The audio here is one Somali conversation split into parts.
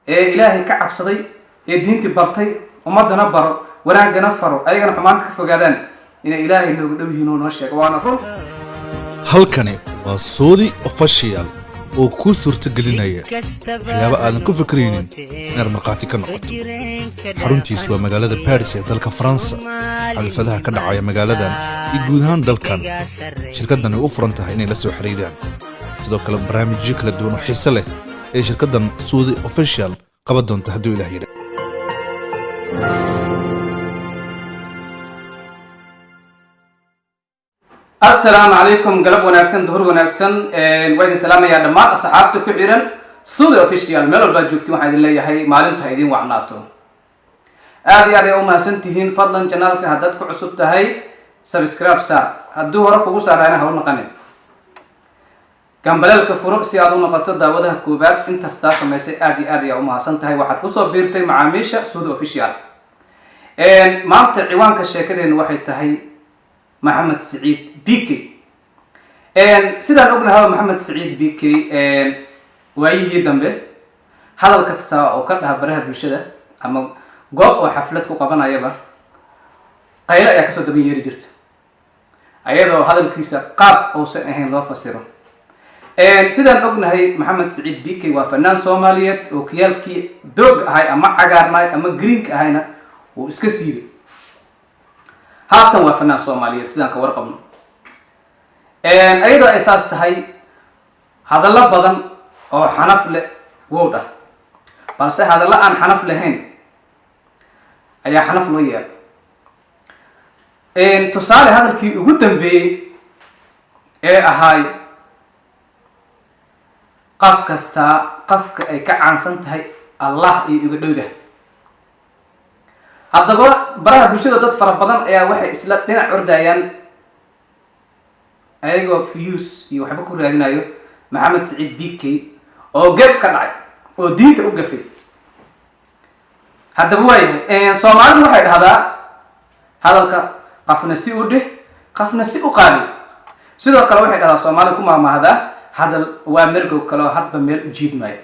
إلهي كعب صدي دينتي برتي ومدنا بر وناقنا فرو أيقنا حمانك فقادان إن إلهي لو ينون وشيك وأنا رول halkani waa Saudi official oo ku suurtagelinaya waxyaabo aadan ku fikreynin inaad marqaati ka noqoto xaruntiisu waa magaalada Paris ee dalka France xalfadaha ka dhacaya magaaladan iyo guud ahaan dalkan shirkaddan ay u furan tahay inay la soo xiriiraan sidoo kale barnaamijyo kala duwan oo xiiso leh ee shirkaddan Saudi official qaban doonta haddii Ilaahay yiraahdo السلام عليكم قلب وناكسن ظهور وناكسن وين السلام يا دماء أصحابتك كحيرا سودي أوفيشيال ميلو الباجوكتي واحد اللي يحيي معلم تهيدين وعناتو آدي آدي أوما سنتهين فضلا جنالك هدادك عصب تهي سبسكرايب سا هدو هرق وقوصا راينا هول نقاني كان بلالك فروق سيادو نقطة داودها كوبات انت تتاكم ميسي آدي أوما سنتهي واحد قصو بيرتي مع ميشا سودي أوفيشيال مامت عوانك الشاكدين واحد تهي محمد سعيد بيكي سيدا نقولنا هذا محمد سعيد بيكي وأيه دمبه هذا الكستا أو كذا براه بالشدة أما قاء وحفلته قبنا يبا قيلا يا كسر دبي يرجعت أيضا هذا الكيسة قاب أو سنهين لا فسره سيدا نقولنا هاي محمد سعيد بيكي وفنان صوماليات وكيالكي دوغ هاي أما عجارنا أما جرينك هاينا وإسكسير هذا هو فنان صومالي سيدان كورقمنا أيضا أساس تهي هذا الله بدن أو حنف له ووده بس هذا الله أن حنف لهين أي حنف له يا تصال هذا الكي قدام بي هاي قف كستا قف أي كعن سنتهي الله يقدره haddaba baraha bulshada dad fara badan ayaa waxay isla dhinac ordayaan ayagoo views iyo waxba ku raadinayo maxamed saciid bikey oo gaf ka dhacay oo diinta u gafay haddaba waayahay soomaalidu waxay dhahdaa hadalka qafna si u dheh qafna si u qaadi sidoo kale waxay dhahdaa soomaalidu ku maamahdaa hadal waa mergow kaloo hadba meel u jiidmaayo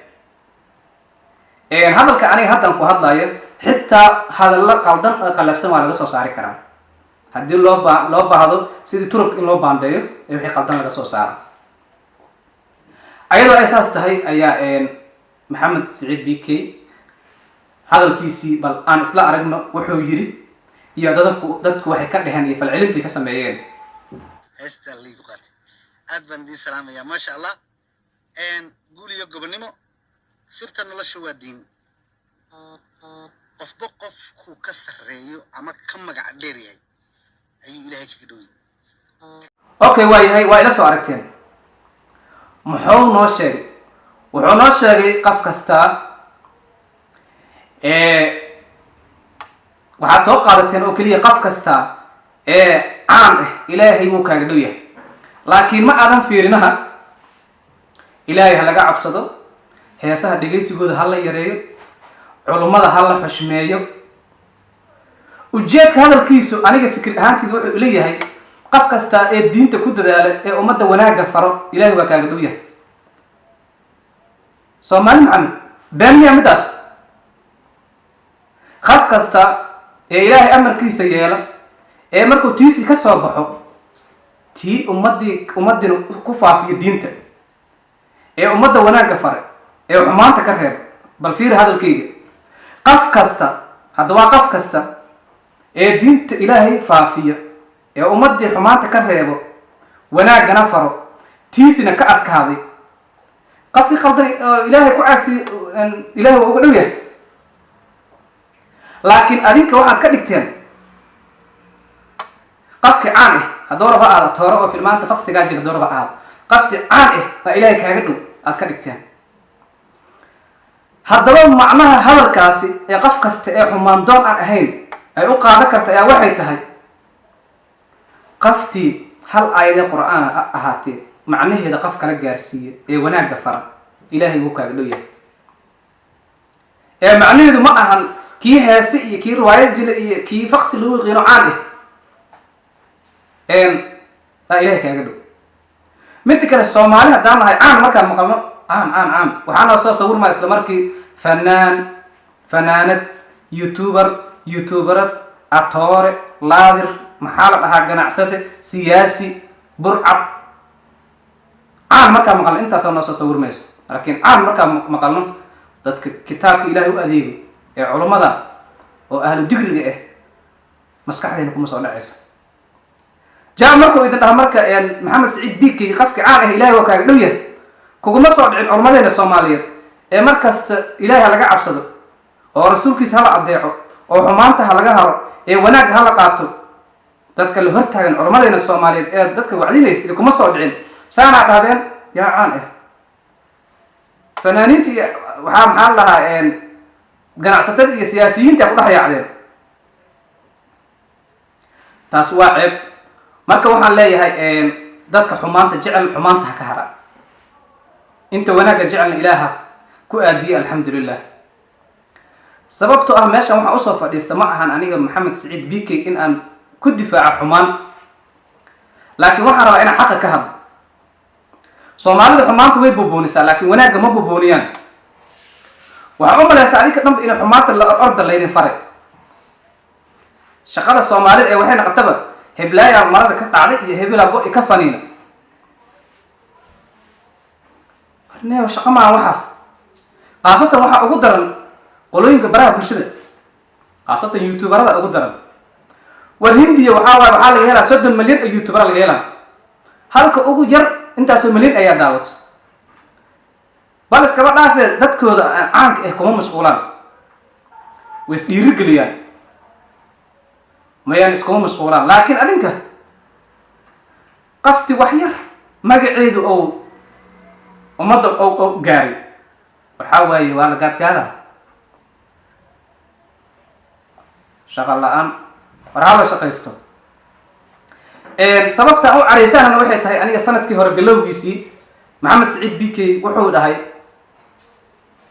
hadalka aniga haddan ku hadlayo xitaa hadalla qaldan oo qalafsan waa laga soo saari karaa haddii loo baahdo sidii turubka in loo baandeeyo ee wixii qaldan laga soo saaro ayadoo ay saas tahay ayaa maxamed saciid bikey hadalkiisii bal aan isla aragno wuxuu yiri iyo dadku waxay ka dheheen iyo falcelintii ka sameeyeen heesta liigu qaatay aad baan idin salaamayaa maasha allah guul iyo gobonimo sirta nolosha waa diin qofba qofku ka sarreeyo ama ka magac dheer yahay ayuu ilaahay kaga dhow yahay okay waayahay waa ila soo aragteen wuxuu noo sheegay qof kasta waxaad soo qaadateen oo keliya qof kasta caan ilaahay wuu kaaga dhow yahay laakiin ma aadan fiirinaha ilaahay ha laga cabsado heesaha dhegaysigooda ha la yareeyo culummada ha la xushmeeyo ujeedka hadalkiisu aniga fikir ahaantiisa wuxuu leeyahay qof kasta ee diinta ku dadaala ee ummadda wanaagga faro ilaahay waa kaaga dhow yahay soomaali maxamed beeniya midaas qof kasta ee ilaahay amarkiisa yeela ee markuu tiisii ka soo baxo tii ummaddiina ku faafiyo diinta ee ummadda wanaagga fare ee xumaanta ka reeb bal fiir hadalkayga qof kasta haddaba qof kasta ee diinta ilaahay faafiya ee ummaddii xumaanta ka reebo wanaaggana faro tiisina ka adkaaday qofkii qaldan oo ilaahay ku caasi ilaahay waa uga dhow yahay laakiin adinka waxaad ka dhigteen qofkii caan hadduu raba aada tooro oo filmaanta faqsigaa jira hadduu raba aada qofkii caan baa ilaahay kaaga dhow aad ka dhigteen haddaba macnaha hadalkaasi ee qof kasta ee xumaan doon aan ahayn ay u qaadan karta ayaa waxay tahay qoftii hal aayadee qur'aan ahaatee macnaheeda qof kala gaarsiiya ee wanaagga fara ilaahay wuu kaaga dhow yahay macnaheedu ma ahan kii heese iyo kii riwaayad jile iyo kii faqsi lagu qiino caan baa ilaahay kaaga dhow midda kale soomaali haddaan nahay caan markaan maqalno عام waxaana soo sawir ma isla markii fanaanad youtuberad atoore laadir maxaa la dhahaa ganacsade siyaasi burcad caan markaa maqalno intaasaa noo soo sawir mayso laakiin caan markaa maqalno dadka kitaabka ilaahay u adeego ee culummada oo ahlu digriga ah maskaxdeena kuma soo dhacayso jaa markuu idin dhaha marka maxamed saciid bikey qafki caan ah ilaahay waa kaaga dhow yahay kuguma soo dhicin culummadeena soomaaliyeed ee markasta ilaahay ha laga cabsado oo rasuulkiisa hala adeeco oo xumaanta ha laga haro ee wanaag hala qaato dadka la hortaagan culummadeena soomaaliyeed ee dadka wacdinaysa idinkuma soo dhicin saanaa dhahdeen yaa caan ah fanaaniintii waxaa maxaa la dhahaa ganacsatada iyo siyaasiyiinta ku dhex yaacdeen taas waa ceeb marka waxaan leeyahay dadka xumaanta jecel xumaanta ha ka hara inta wanaagga jecelna ilaaha ku aadiyey alxamdulilah sababtoo ah meeshan waxaan usoo fadhiista ma ahan aniga maxamed saciid bikey in aan ku difaaco xumaan laakiin waxaan rabaa inaan xaqa ka hadlo soomaalida xumaanta way bubuunisaa laakiin wanaagga ma bubuuniyaan waxaa u malaysaa adinka dhanba inay xumaanta la orda laydin faray shaqada soomaalida ee waxay naqataba heblaaya marada ka dhacday iyo hebelaa go-i ka faniina arneeyo shaqo maaha waxaas khaasatan waxaa ugu daran qolooyinka baraha bulshada khaasatan youtuberada ugu daran war hindiya waxaa laga helaa 30 milyan oo youtuber laga helaa halka ugu yar intaasoo milyan ayaa daawato bal iskaba dhaafee dadkooda caanka ah kuma mashquulaan way isdhiirigeliyaan mayaan iskuma mashquulaan laakiin adinka qafti wax yar magaceedu ou ummadda ou gaaray waxaa waaye waa la gaadgaadaa shaqo la-aan war hala shaqaysto sababta u caraysaanana waxay tahay aniga sanadkii hore bilowgiisii maxamed saciid bikey wuxuu dhahay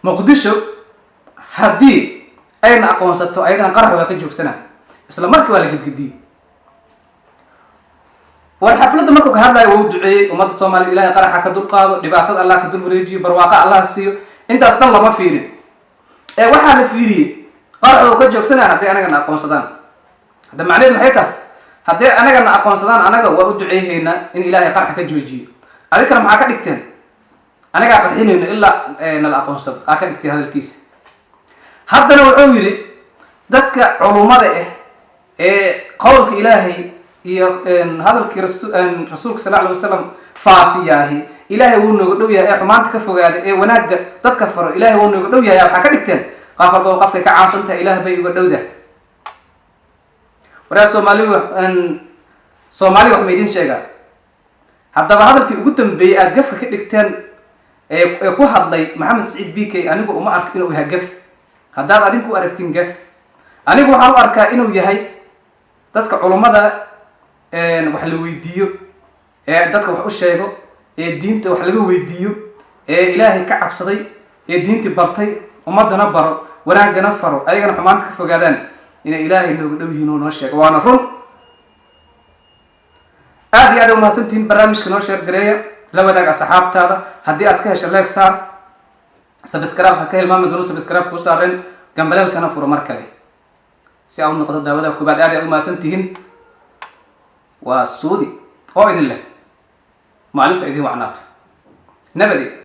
muqdisho haddii ayna aqoonsato ayadan qarax waa ka joogsanaa isla markii waa la gedgediyey war xafladda markuu ka hadlayo waa u duceeyey ummadda soomaaliya ilaahay qaraxa ka dulqaado dhibaatada allah ka dul wareejiyo barwaaqa allah siiyo intaas dhan lama fiirin ee waxaa la fiiriyey qarax oo ka joogsanaa hadday anagana aqoonsadaan hadda macnaheedu maxay tahay hadday anagana aqoonsadaan anaga waa u duceeyahaynaa in ilaahay qaraxa ka joojiyo adinkana maxaa ka dhigteen anagaa qarxinayno ilaa nala aqoonsado aa ka dhigteen hadalkiisa haddana wuxuu yidhi dadka culummada ah ee qowlka ilaahay iyo hadalkii rasuulka sal alay wasalam faafiyaahi ilaahay wuu nooga dhow yahay ee xumaanta ka fogaada ee wanaagga dadka faro ilaahay wuu nooga dhow yahay waxaa ka dhigteen qaaf walbaba qafkay ka caansan tahay ilaah bay uga dhowdahay waraa soomaali wax ma idin sheegaa haddaba hadalkii ugu dambeeyey aad gafka ka dhigteen ee ku hadlay maxamed saciid bikey anigu uma arko inuu yahay gaf haddaad adinku u aragtiin gaf anigu waxaan u arkaa inuu yahay dadka culummada wax la weydiiyo ee dadka wax u sheego ee diinta wax laga weydiiyo ee ilaahay ka cabsaday ee diintii bartay ummadana baro wanaaggana faro ayagana xumaanta ka fogaadaan inay ilaahay nooga dhow yihiin oo noo sheego waana run aad iyo aad ay umahadsantihiin barnaamijka noo sheer gareeya la wadaag asxaabtaada haddii aad ka hesha leeg saar sabscribe ha ka hilmaami doono sabscribe kuu saareen gambaleelkana furo mar kale si aa u noqdo daawada koobaad aad ay u mahadsantihiin waa suudi oo idin leh maalinta idin wacnaato nabadi